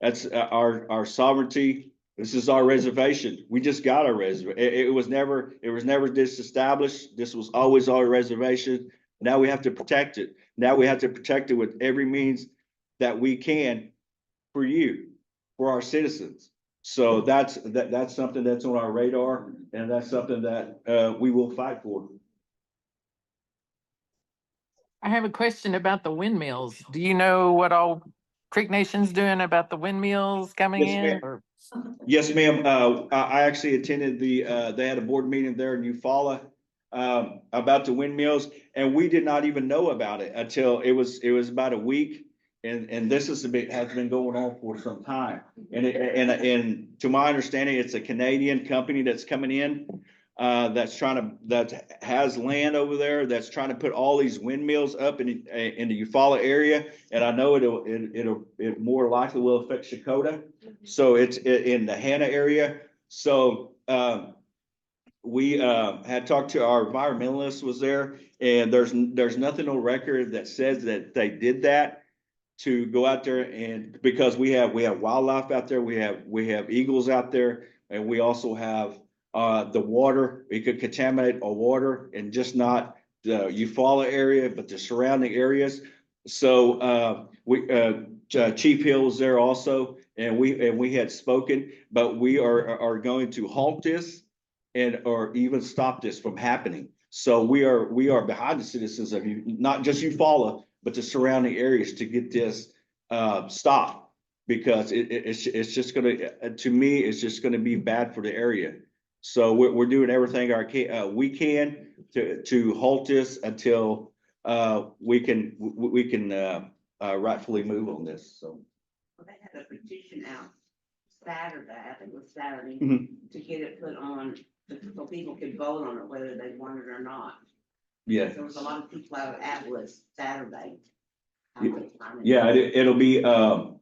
That's our sovereignty. This is our reservation. We just got our reservation. It was never disestablished. This was always our reservation. Now we have to protect it. Now we have to protect it with every means that we can for you, for our citizens. So that's something that's on our radar, and that's something that we will fight for.
I have a question about the windmills. Do you know what all Creek Nation's doing about the windmills coming
Yes,
in?
ma'am.
Or-
Yes, ma'am. I actually attended they had a board meeting there in Eufaula about the windmills, and we did not even know about it until it was about a week. And this has been going on for some time. And to my understanding, it's a Canadian company that's coming in that has land over there that's trying to put all these windmills up in the Eufaula area. And I know it more likely will affect Shakota. So it's in the Hanna area. So we had talked to our environmentalist was there, and there's nothing on record that says that they did that to go out there, and because we have wildlife out there, we have eagles out there, and we also have the water. It could contaminate our water, and just not the Eufaula area, but the surrounding areas. So Chief Hill was there also, and we had spoken, but we are going to halt this or even stop this from happening. So we are behind the citizens of not just Eufaula, but the surrounding areas to get this stopped, because it's just gonna, to me, it's just gonna be bad for the area. So we're doing everything we can to halt this until we can rightfully move on this. So.
Well, they had a petition out Saturday, I think it was Saturday,
Mhm.
to get it put on, so people could vote on it, whether they want it or not.
Yeah.
There was a lot of people out of Atlas Saturday.
Yeah, it'll be, I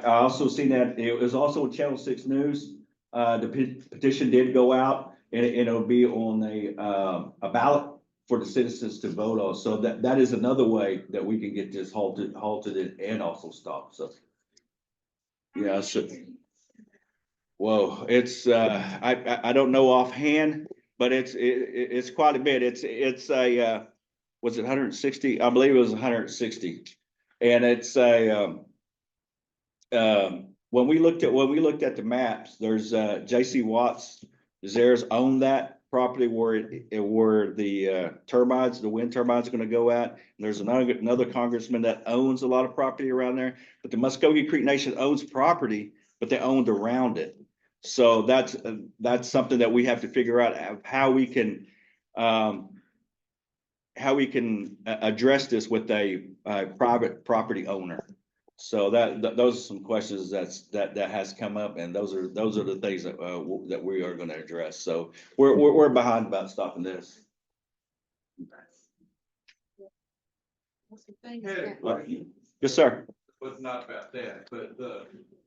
also seen that, it was also Channel 6 News. The petition did go out and it'll be on a ballot for the citizens to vote on. So that is another way that we can get this halted and also stopped, so. Yeah, so. Whoa, it's, I don't know offhand, but it's quite a bit. It's a, was it 160? I believe it was 160. And it's a, when we looked at the maps, there's, J.C. Watts, Zares own that property where the turbines, the wind turbines are gonna go at. And there's another congressman that owns a lot of property around there, but the Muskogee Creek Nation owns property, but they owned around it. So that's something that we have to figure out how we can, address this with a private property owner. So those are some questions that has come up, and those are the things that we are going to address. So we're behind about stopping this. Yes, sir.
But not about that, but,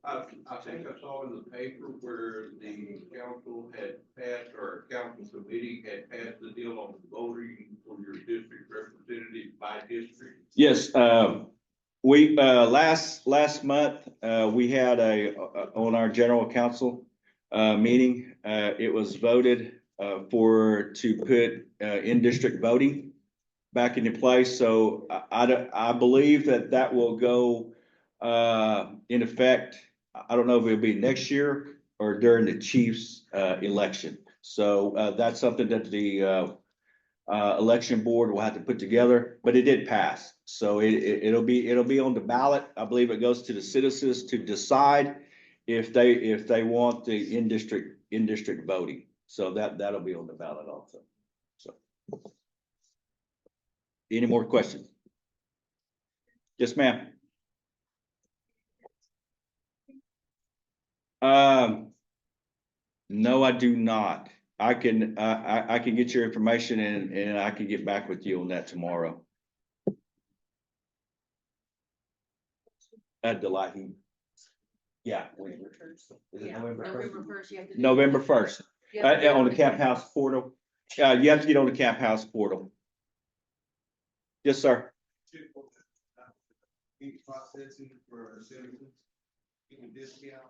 I think I saw in the paper where the council had passed, or council committee had passed the deal on voting for your district representative by district.
Yes, we, last month, we had on our general council, meeting, it was voted, to put, in-district voting back into place. So I believe that will go, in effect. I don't know if it'll be next year or during the Chiefs, election. So, that's something that the, election board will have to put together, but it did pass. So it'll be on the ballot. I believe it goes to the citizens to decide if they want the in-district voting. So that'll be on the ballot also. So. Any more questions? Yes, ma'am. No, I do not. I can get your information and I can get back with you on that tomorrow. Delahee. Yeah. Is it November 1st? November 1st, on the Camp House portal. You have to get on the Camp House portal. Yes, sir.
Processing for citizens, discount.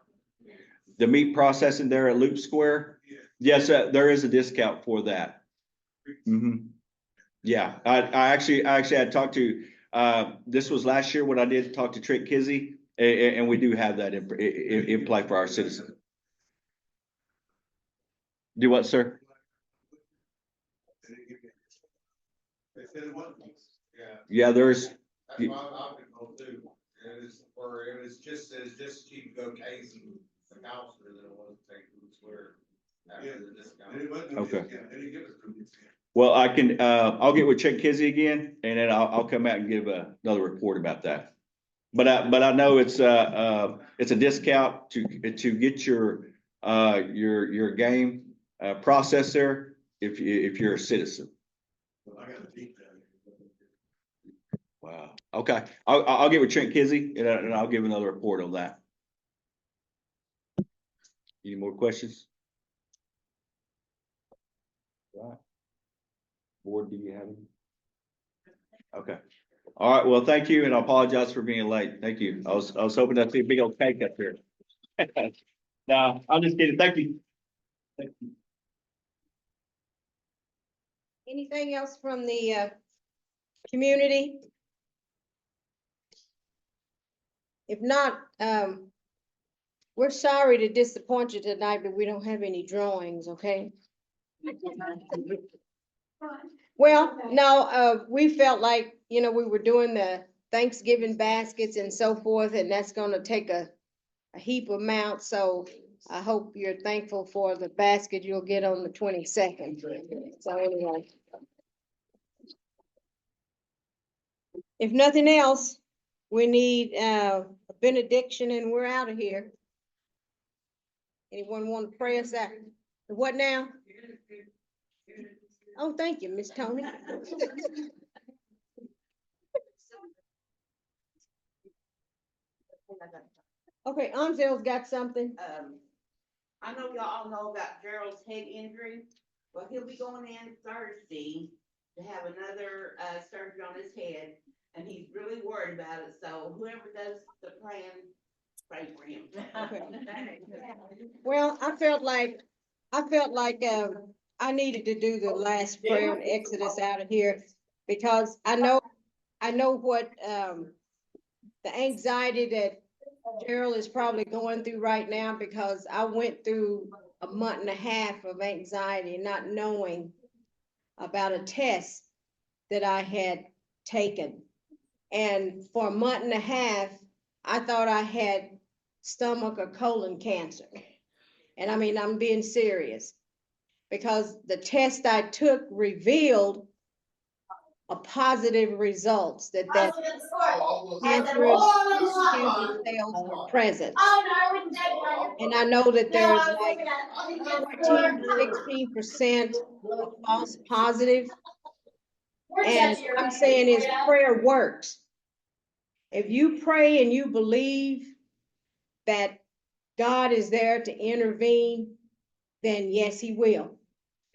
The meat processing there at Loop Square. Yes, there is a discount for that. Yeah, I actually had talked to, this was last year when I did talk to Trent Kizzy, and we do have that in play for our citizens. Do what, sir? Yeah, there's.
That's why I've been told too. It's just cheap to go casing the council than it was to take Loop Square.
Okay. Well, I can, I'll get with Trent Kizzy again, and then I'll come out and give another report about that. But I know it's a discount to get your game processed there if you're a citizen. Wow. Okay. I'll get with Trent Kizzy and I'll give another report on that. Any more questions? Right. Board, do you have any? Okay. All right. Well, thank you, and I apologize for being late. Thank you. I was hoping to see a big old cake up here. No, I'm just kidding. Thank you. Thank you.
Anything else from the community? If not, we're sorry to disappoint you tonight, but we don't have any drawings, okay? Well, no, we felt like, we were doing the Thanksgiving baskets and so forth, and that's gonna take a heap amount, so I hope you're thankful for the basket you'll get on the 22nd. So anyway. If nothing else, we need a benediction and we're out of here. Anyone want to pray us out? What now? Oh, thank you, Miss Tony. Okay, Anzel's got something.
I know y'all all know about Gerald's head injury. Well, he'll be going in Thursday to have another, surgery on his head, and he's really worried about it, so whoever does the plan, pray for him.
Well, I felt like I needed to do the last prayer and exodus out of here because I know what, the anxiety that Gerald is probably going through right now because I went through a month and a half of anxiety, not knowing about a test that I had taken. And for a month and a half, I thought I had stomach or colon cancer. And I mean, I'm being serious because the test I took revealed a positive results that cancerous cancer cells were present. And I know that there's like 14 to 16% of false positive. And I'm saying is prayer works. If you pray and you believe that God is there to intervene, then yes, he will.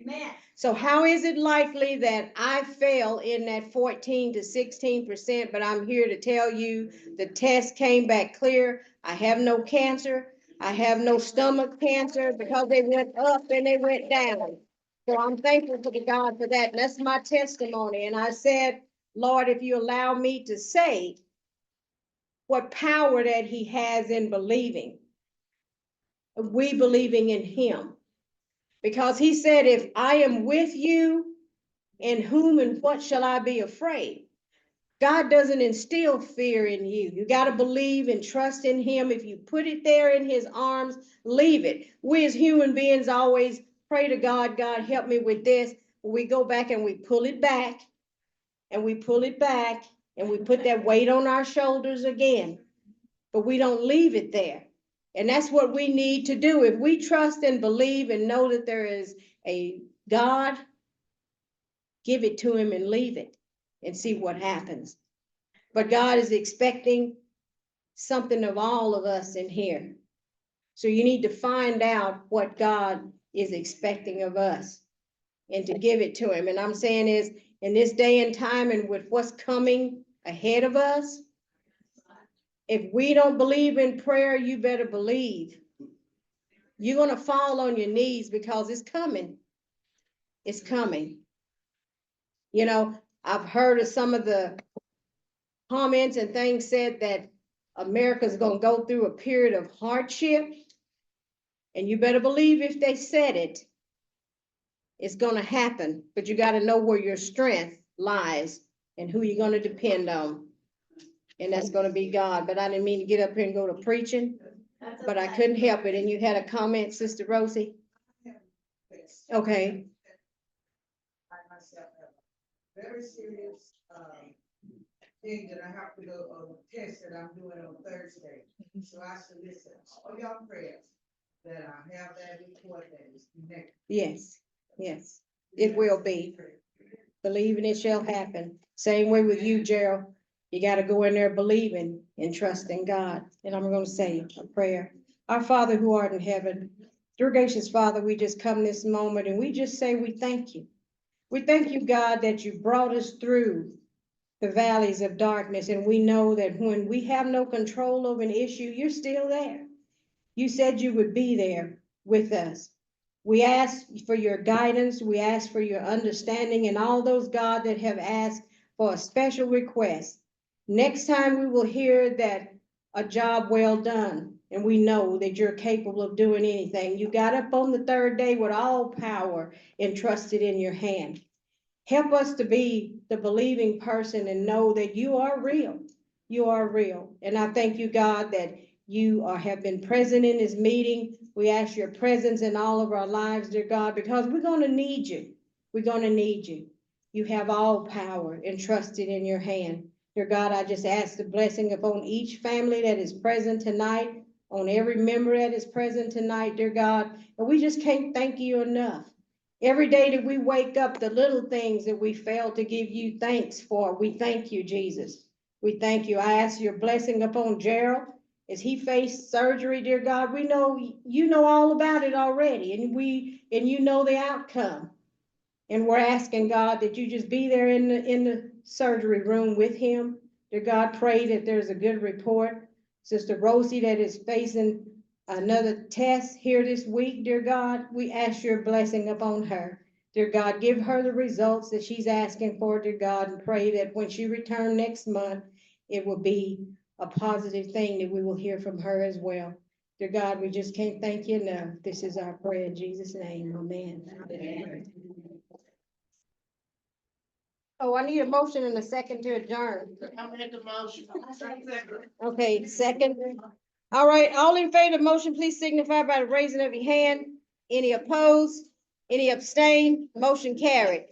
Amen. So how is it likely that I fell in that 14 to 16%, but I'm here to tell you the test came back clear. I have no cancer. I have no stomach cancer because they went up and they went down. So I'm thankful to God for that. And that's my testimony. And I said, Lord, if you allow me to say what power that he has in believing, we believing in him. Because he said, if I am with you, in whom and what shall I be afraid? God doesn't instill fear in you. You got to believe and trust in him. If you put it there in his arms, leave it. We as human beings always pray to God, God, help me with this. We go back and we pull it back and we pull it back and we put that weight on our shoulders again. But we don't leave it there. And that's what we need to do. If we trust and believe and know that there is a God, give it to him and leave it and see what happens. But God is expecting something of all of us in here. So you need to find out what God is expecting of us and to give it to him. And I'm saying is in this day and time and with what's coming ahead of us, if we don't believe in prayer, you better believe. You're going to fall on your knees because it's coming. It's coming. You know, I've heard of some of the comments and things said that America's going to go through a period of hardship. And you better believe if they said it, it's going to happen. But you got to know where your strength lies and who you're going to depend on. And that's going to be God. But I didn't mean to get up here and go to preaching, but I couldn't help it. And you had a comment, Sister Rosie? Okay.
I myself have a very serious, thing that I have to go on a test that I'm doing on Thursday. So I solicit all y'all prayers that I have that report that is connected.
Yes, yes, it will be. Believe and it shall happen. Same way with you, Gerald. You got to go in there believing and trusting God. And I'm going to say a prayer. Our Father who art in heaven, dear gracious Father, we just come this moment and we just say we thank you. We thank you, God, that you brought us through the valleys of darkness. And we know that when we have no control over an issue, you're still there. You said you would be there with us. We ask for your guidance. We ask for your understanding and all those, God, that have asked for a special request. Next time we will hear that a job well done, and we know that you're capable of doing anything. You got up on the third day with all power entrusted in your hand. Help us to be the believing person and know that you are real. You are real. And I thank you, God, that you have been present in this meeting. We ask your presence in all of our lives, dear God, because we're going to need you. We're going to need you. You have all power entrusted in your hand. Dear God, I just ask the blessing upon each family that is present tonight, on every member that is present tonight, dear God. And we just can't thank you enough. Every day that we wake up, the little things that we fail to give you thanks for, we thank you, Jesus. We thank you. I ask your blessing upon Gerald as he faced surgery, dear God. We know you know all about it already, and you know the outcome. And we're asking God that you just be there in the surgery room with him. Dear God, pray that there's a good report. Sister Rosie that is facing another test here this week, dear God, we ask your blessing upon her. Dear God, give her the results that she's asking for, dear God, and pray that when she returns next month, it will be a positive thing that we will hear from her as well. Dear God, we just can't thank you enough. This is our prayer in Jesus' name. Amen. Amen. Oh, I need a motion and a second to adjourn.
I made the motion.
Okay, second. All right, all in favor of the motion, please signify by the raising of your hand. Any opposed? Any abstain? Motion carried.